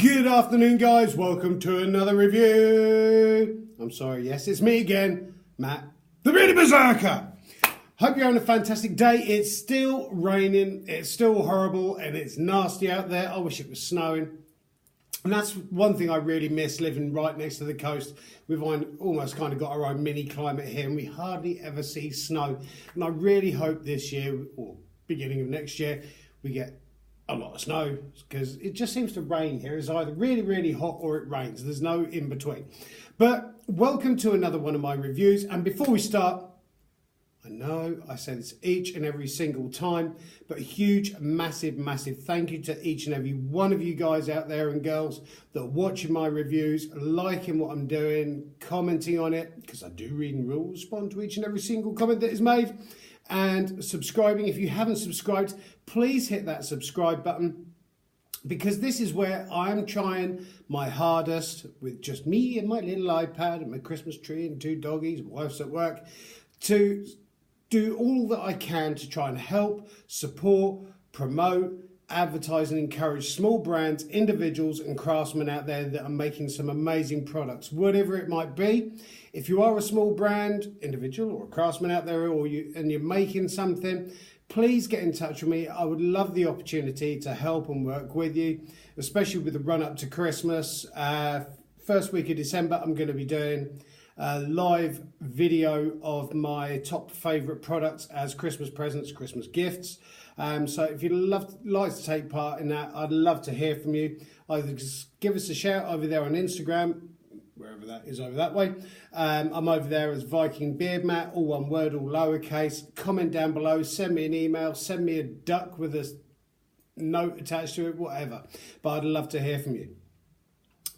Good afternoon, guys. Welcome to another review. I'm sorry, yes, it's me again, Matt, the Bearded Berserker. Hope you're having a fantastic day. It's still raining, it's still horrible, and it's nasty out there. I wish it was snowing. And that's one thing I really miss, living right next to the coast. We've almost kind of got our own mini climate here, and we hardly ever see snow. And I really hope this year, or beginning of next year, we get a lot of snow, because it just seems to rain here. It's either really, really hot or it rains. There's no in between. But welcome to another one of my reviews. And before we start, I know I say this each and every single time, but a huge, massive, massive thank you to each and every one of you guys out there and girls that are watching my reviews, liking what I'm doing, commenting on it, because I do read and will respond to each and every single comment that is made, and subscribing. If you haven't subscribed, please hit that subscribe button, because this is where I'm trying my hardest, with just me and my little iPad and my Christmas tree and 2 doggies, wife's at work, to do all that I can to try and help, support, promote, advertise and encourage small brands, individuals and craftsmen out there that are making some amazing products, whatever it might be. If you are a small brand, individual or a craftsman out there, and you're making something, please get in touch with me. I would love the opportunity to help and work with you, especially with the run up to Christmas. First week of December, I'm going to be doing a live video of my top favourite products as Christmas presents, Christmas gifts. So if you'd like to take part in that, I'd love to hear from you. Either just give us a shout over there on Instagram, wherever that is over that way. I'm over there as Viking Beard Matt, all one word, all lowercase. Comment down below, send me an email, send me a duck with a note attached to it, whatever. But I'd love to hear from you.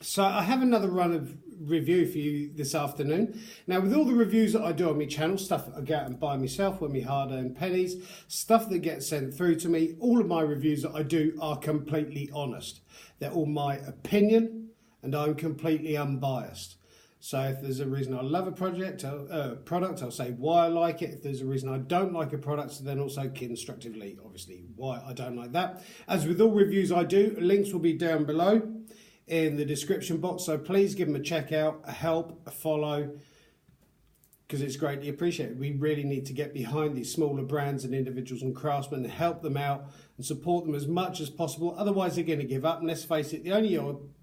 So I have another run of review for you this afternoon. Now, with all the reviews that I do on my channel, stuff that I go out and buy myself with my hard-earned pennies, stuff that gets sent through to me, all of my reviews that I do are completely honest. They're all my opinion, and I'm completely unbiased. So if there's a reason I love a product, I'll say why I like it. If there's a reason I don't like a product, then also constructively, obviously, why I don't like that. As with all reviews I do, links will be down below in the description box, so please give them a check out, a help, a follow, because it's greatly appreciated. We really need to get behind these smaller brands and individuals and craftsmen and help them out and support them as much as possible. Otherwise, they're going to give up. And let's face it, the only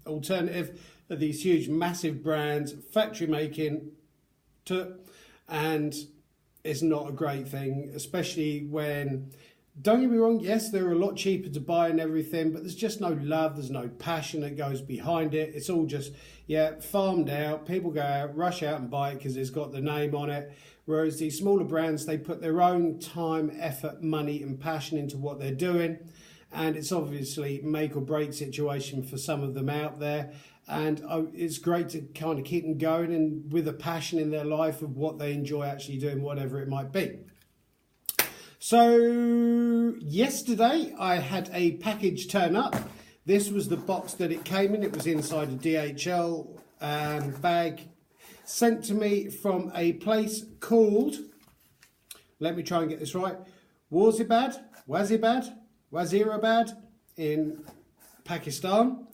alternative are these huge, massive brands, factory making, and it's not a great thing, especially when, don't get me wrong, yes, they're a lot cheaper to buy and everything, but there's just no love, there's no passion that goes behind it. It's all just, yeah, farmed out. People go out, rush out and buy it because it's got the name on it. Whereas these smaller brands, they put their own time, effort, money and passion into what they're doing. And it's obviously make or break situation for some of them out there. And it's great to kind of keep them going and with a passion in their life of what they enjoy actually doing, whatever it might be. So yesterday I had a package turn up. This was the box that it came in. It was inside a DHL bag sent to me from a place called, let me try and get this right, Wazirabad in Pakistan.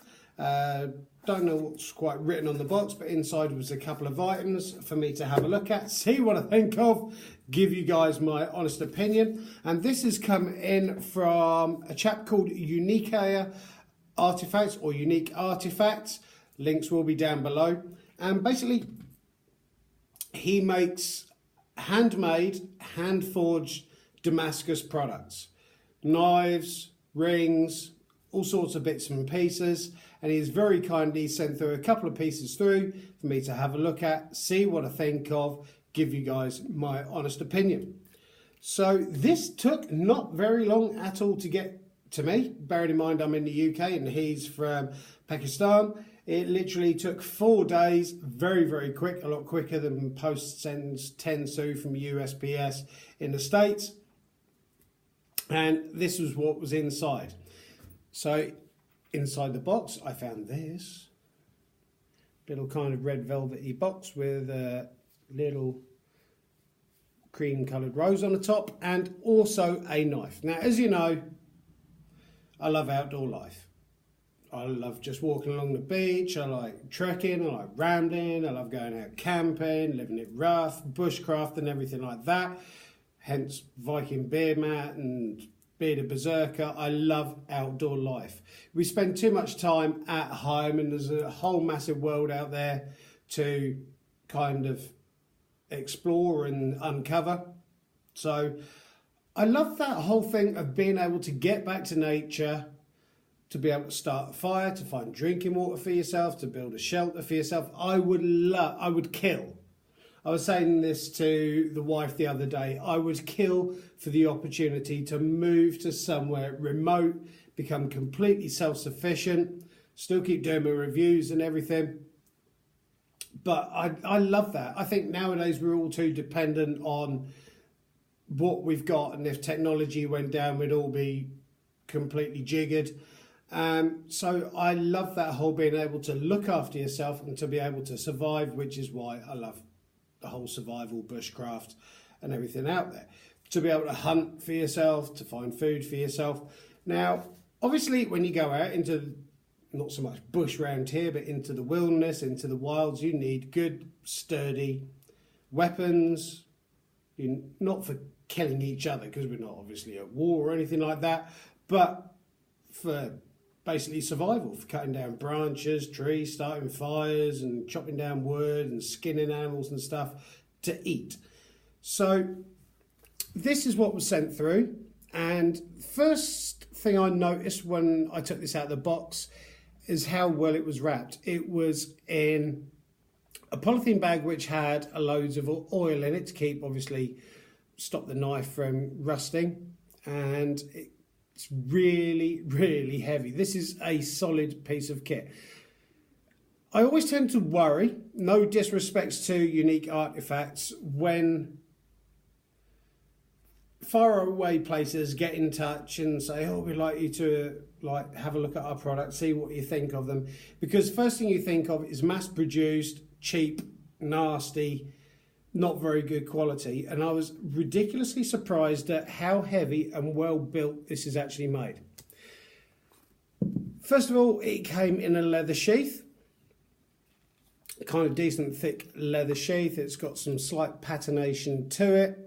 Don't know what's quite written on the box, but inside was a couple of items for me to have a look at, see what I think of, give you guys my honest opinion. And this has come in from a chap called Uniqueya Artifacts, or Unique Artifacts. Links will be down below. And basically, he makes handmade, hand-forged Damascus products. Knives, rings, all sorts of bits and pieces. And he's very kindly sent through a couple of pieces through for me to have a look at, see what I think of, give you guys my honest opinion. So this took not very long at all to get to me, bearing in mind I'm in the UK and he's from Pakistan. It literally took 4 days, very, very quick, a lot quicker than post sends tend to from USPS in the States. And this was what was inside. So inside the box, I found this little kind of red velvety box with a little cream coloured rose on the top, and also a knife. Now, as you know, I love outdoor life. I love just walking along the beach. I like trekking. I like rambling. I love going out camping, living it rough, bushcraft and everything like that. Hence Viking beard mat and bearded berserker. I love outdoor life. We spend too much time at home, and there's a whole massive world out there to kind of explore and uncover. So I love that whole thing of being able to get back to nature, to be able to start a fire, to find drinking water for yourself, to build a shelter for yourself. I would kill. I was saying this to the wife the other day. I would kill for the opportunity to move to somewhere remote, become completely self-sufficient, still keep doing my reviews and everything. But I love that. I think nowadays we're all too dependent on what we've got, and if technology went down, we'd all be completely jiggered. So I love that whole being able to look after yourself and to be able to survive, which is why I love the whole survival, bushcraft and everything out there. To be able to hunt for yourself, to find food for yourself. Now, obviously, when you go out into, not so much bush round here, but into the wilderness, into the wilds, you need good, sturdy weapons. Not for killing each other, because we're not obviously at war or anything like that, but for basically survival, for cutting down branches, trees, starting fires and chopping down wood and skinning animals and stuff to eat. So this is what was sent through, and first thing I noticed when I took this out of the box is how well it was wrapped. It was in a polythene bag which had loads of oil in it to keep, obviously, stop the knife from rusting, and it's really, really heavy. This is a solid piece of kit. I always tend to worry, no disrespect to Uniqueya Artifacts, when far away places get in touch and say, oh, we'd like you to have a look at our product, see what you think of them, because first thing you think of is mass produced, cheap, nasty, not very good quality. And I was ridiculously surprised at how heavy and well built this is actually made. First of all, it came in a leather sheath, a kind of decent thick leather sheath. It's got some slight patination to it,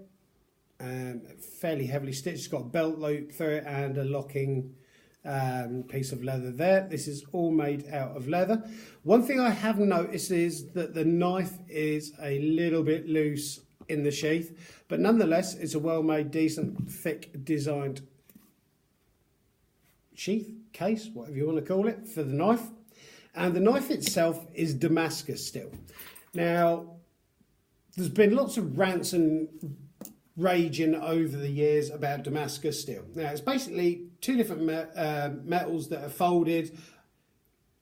fairly heavily stitched. It's got a belt loop through it and a locking piece of leather there. This is all made out of leather. One thing I have noticed is that the knife is a little bit loose in the sheath, but nonetheless it's a well made, decent, thick designed sheath, case, whatever you want to call it, for the knife. And the knife itself is Damascus steel. Now, there's been lots of rants and raging over the years about Damascus steel. Now, it's basically two different metals that are folded,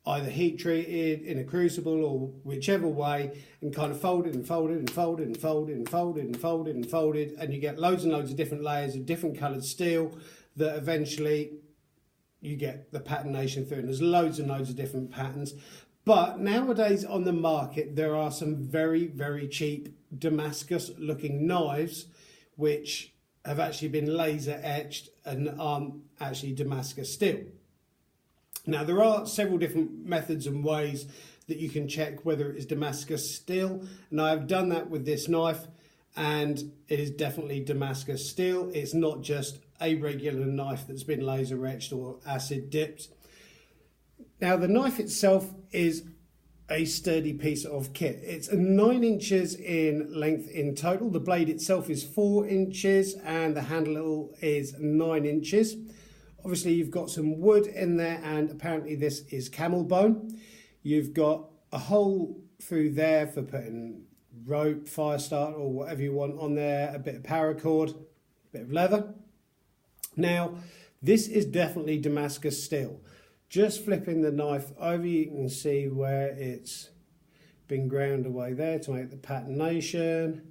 either heat treated in a crucible or whichever way, and kind of folded and folded and folded and folded and folded and folded and folded, and you get loads and loads of different layers of different coloured steel that eventually you get the patination through, and there's loads and loads of different patterns. But nowadays on the market there are some very, very cheap Damascus looking knives which have actually been laser etched and aren't actually Damascus steel. Now, there are several different methods and ways that you can check whether it is Damascus steel, and I have done that with this knife, and it is definitely Damascus steel. It's not just a regular knife that's been laser etched or acid dipped. Now, the knife itself is a sturdy piece of kit. It's 9 inches in length in total. The blade itself is 4 inches and the handle is 9 inches. Obviously you've got some wood in there, and apparently this is camel bone. You've got a hole through there for putting rope, fire start or whatever you want on there, a bit of paracord, a bit of leather. Now, this is definitely Damascus steel. Just flipping the knife over, you can see where it's been ground away there to make the patination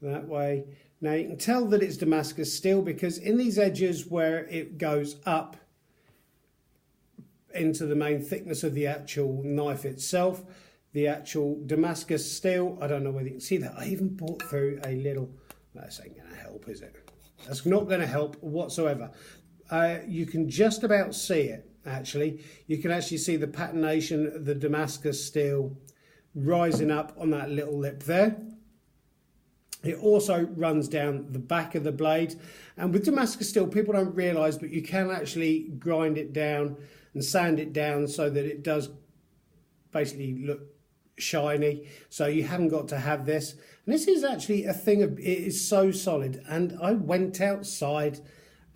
that way. Now you can tell that it's Damascus steel because in these edges where it goes up into the main thickness of the actual knife itself, the actual Damascus steel, I don't know whether you can see that, I even brought through a little, that's ain't going to help, is it? That's not going to help whatsoever. you can just about see it, actually. You can actually see the patination, the Damascus steel rising up on that little lip there. It also runs down the back of the blade, and with Damascus steel, people don't realise, but you can actually grind it down and sand it down so that it does basically look shiny. So you haven't got to have this. And this is actually a thing of, it is so solid. And I went outside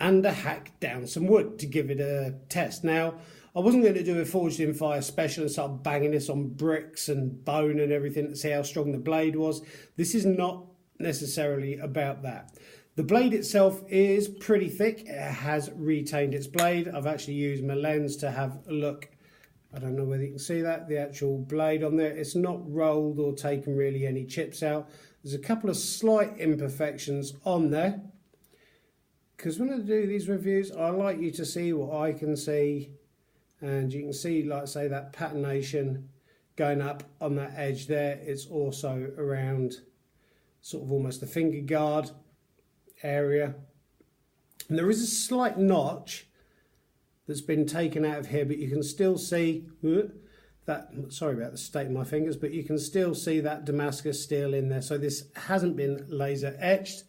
and I hacked down some wood to give it a test. Now, I wasn't going to do a forged in fire special and start banging this on bricks and bone and everything to see how strong the blade was. This is not necessarily about that. The blade itself is pretty thick. It has retained its blade. I've actually used my lens to have a look. I don't know whether you can see that, the actual blade on there. It's not rolled or taken really any chips out. There's a couple of slight imperfections on there, because when I do these reviews, I like you to see what I can see, and you can see, like I say, that patination going up on that edge there. It's also around sort of almost the finger guard area, and there is a slight notch that's been taken out of here, but you can still see that, sorry about the state of my fingers, but you can still see that Damascus steel in there. So this hasn't been laser etched.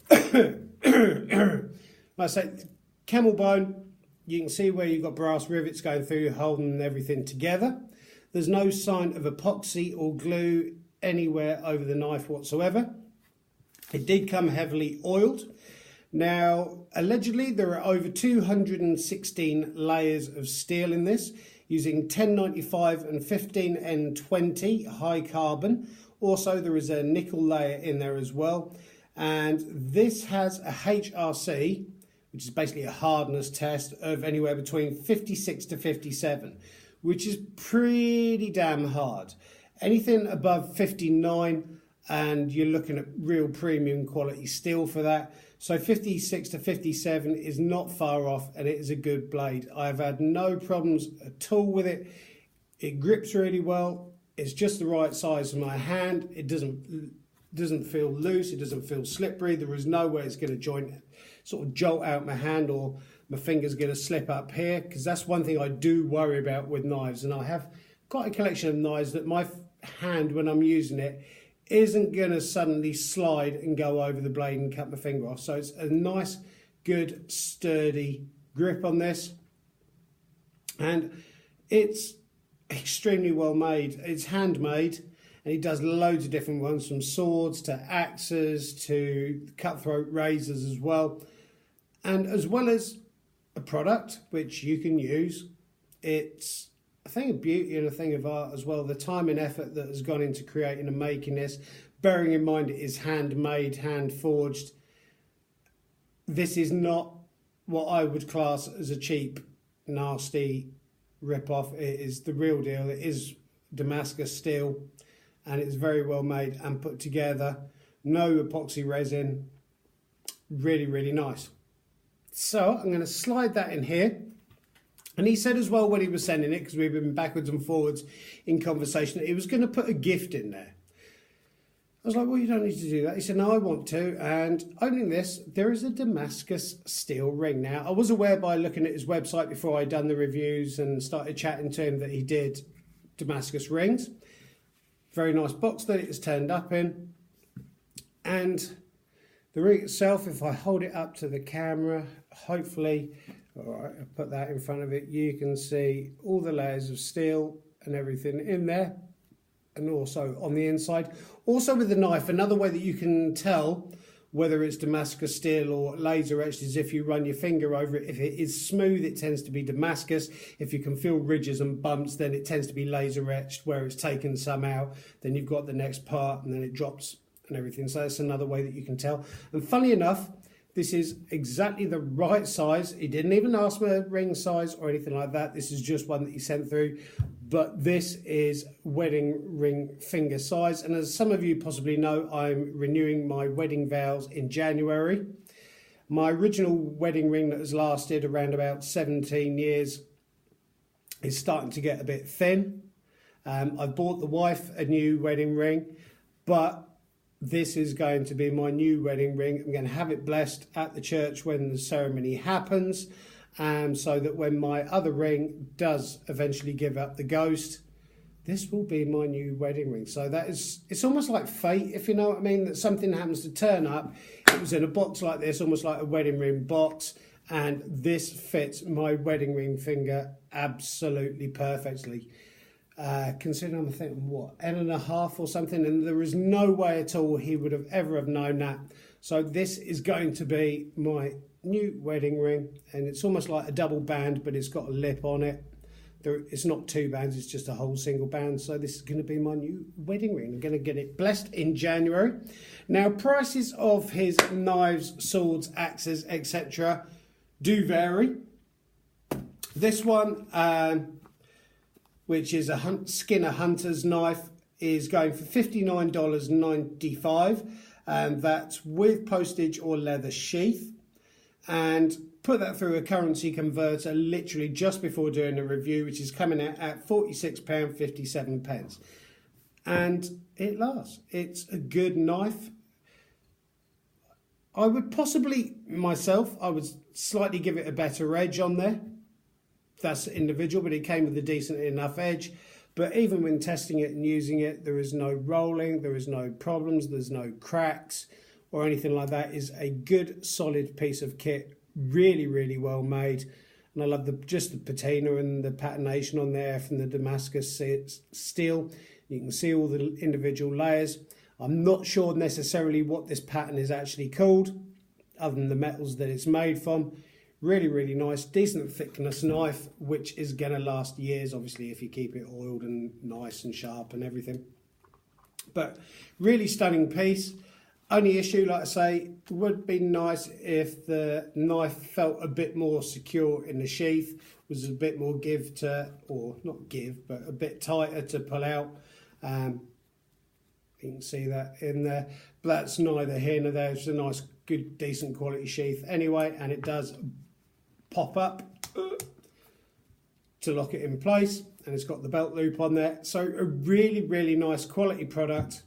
Like I say, camel bone, you can see where you've got brass rivets going through, holding everything together. There's no sign of epoxy or glue anywhere over the knife whatsoever. It did come heavily oiled. Now, allegedly, there are over 216 layers of steel in this, using 1095 and 15N20 high carbon. Also, there is a nickel layer in there as well. And this has a HRC, which is basically a hardness test, of anywhere between 56 to 57, which is pretty damn hard. Anything above 59, and you're looking at real premium quality steel for that. So 56 to 57 is not far off, and it is a good blade. I've had no problems at all with it. It grips really well. It's just the right size for my hand. It doesn't feel loose. It doesn't feel slippery. There is no way it's going to sort of jolt out my hand, or my finger's going to slip up here, because that's one thing I do worry about with knives. And I have quite a collection of knives that my hand, when I'm using it, isn't going to suddenly slide and go over the blade and cut my finger off. So it's a nice, good, sturdy grip on this. And it's extremely well made. It's handmade, and he does loads of different ones, from swords to axes to cutthroat razors as well. And as well as a product which you can use, it's a thing of beauty and a thing of art as well. The time and effort that has gone into creating and making this, bearing in mind it is handmade, hand forged. This is not what I would class as a cheap, nasty rip-off. It is the real deal. It is Damascus steel, and it's very well made and put together. No epoxy resin. Really, really nice. So I'm going to slide that in here. And he said as well when he was sending it, because we've been backwards and forwards in conversation, that he was going to put a gift in there. I was like, well, you don't need to do that. He said, no, I want to. And opening this, there is a Damascus steel ring. Now, I was aware by looking at his website before I'd done the reviews and started chatting to him that he did Damascus rings. Very nice box that it is turned up in. And the ring itself, if I hold it up to the camera, hopefully, all right, I'll put that in front of it, you can see all the layers of steel and everything in there, and also on the inside. Also with the knife, another way that you can tell whether it's Damascus steel or laser etched is if you run your finger over it. If it is smooth, it tends to be Damascus. If you can feel ridges and bumps, then it tends to be laser etched. Where it's taken some out, then you've got the next part, and then it drops and everything. So that's another way that you can tell. And funny enough, this is exactly the right size. He didn't even ask me ring size or anything like that. This is just one that he sent through. But this is wedding ring finger size. And as some of you possibly know, I'm renewing my wedding vows in January. My original wedding ring that has lasted around about 17 years is starting to get a bit thin. I've bought the wife a new wedding ring, but this is going to be my new wedding ring. I'm going to have it blessed at the church when the ceremony happens, so that when my other ring does eventually give up the ghost, this will be my new wedding ring. So it's almost like fate, if you know what I mean, that something happens to turn up. It was in a box like this, almost like a wedding ring box, and this fits my wedding ring finger absolutely perfectly. Considering I'm thinking, what, 1.5 or something, and there is no way at all he would have ever have known that. So this is going to be my new wedding ring, and it's almost like a double band, but it's got a lip on it. It's not 2 bands, it's just a whole single band. So this is going to be my new wedding ring. I'm going to get it blessed in January. Now, prices of his knives, swords, axes, etc. do vary. This one, which is a Skinner Hunter's knife, is going for $59.95, and that's with postage or leather sheath. And put that through a currency converter literally just before doing the review, which is coming out at £46.57. And it lasts. It's a good knife. I would possibly, myself, I would slightly give it a better edge on there. That's individual, but it came with a decent enough edge. But even when testing it and using it, there is no rolling, there is no problems, there's no cracks or anything like that. It's a good, solid piece of kit. Really, really well made. And I love just the patina and the patination on there from the Damascus steel. You can see all the individual layers. I'm not sure necessarily what this pattern is actually called, other than the metals that it's made from. Really, really nice, decent thickness knife, which is going to last years, obviously, if you keep it oiled and nice and sharp and everything. But really stunning piece. Only issue, like I say, would be nice if the knife felt a bit more secure in the sheath, was a bit more give to, or not give, but a bit tighter to pull out. You can see that in there, but that's neither here nor there. It's a nice, good, decent quality sheath anyway, and it does pop up to lock it in place, and it's got the belt loop on there. So a really, really nice quality product.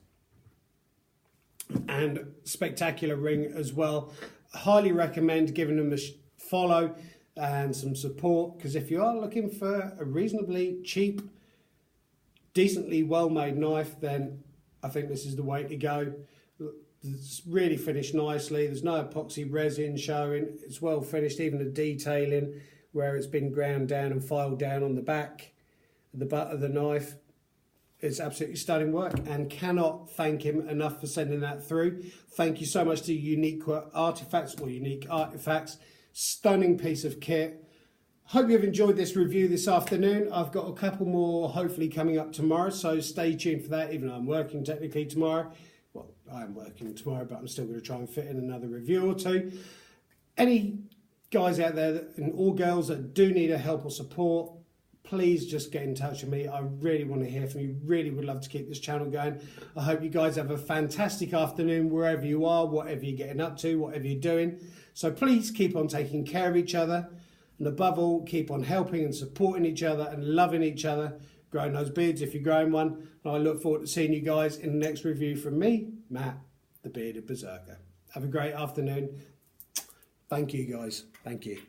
And spectacular ring as well. Highly recommend giving them a follow and some support, because if you are looking for a reasonably cheap, decently well made knife, then I think this is the way to go. It's really finished nicely. There's no epoxy resin showing. It's well finished, even the detailing where it's been ground down and filed down on the back, the butt of the knife. It's absolutely stunning work, and cannot thank him enough for sending that through. Thank you so much to Uniqueya Artifacts, or Unique Artifacts. Stunning piece of kit. Hope you've enjoyed this review this afternoon. I've got a couple more hopefully coming up tomorrow, so stay tuned for that, even though I'm working technically tomorrow. Well, I am working tomorrow, but I'm still going to try and fit in another review or two. Any guys out there, and all girls, that do need a help or support, please just get in touch with me. I really want to hear from you. Really would love to keep this channel going. I hope you guys have a fantastic afternoon wherever you are, whatever you're getting up to, whatever you're doing. So please keep on taking care of each other. And above all, keep on helping and supporting each other and loving each other. Growing those beards if you're growing one. And I look forward to seeing you guys in the next review from me, Matt, the Bearded Berserker. Have a great afternoon. Thank you, guys. Thank you.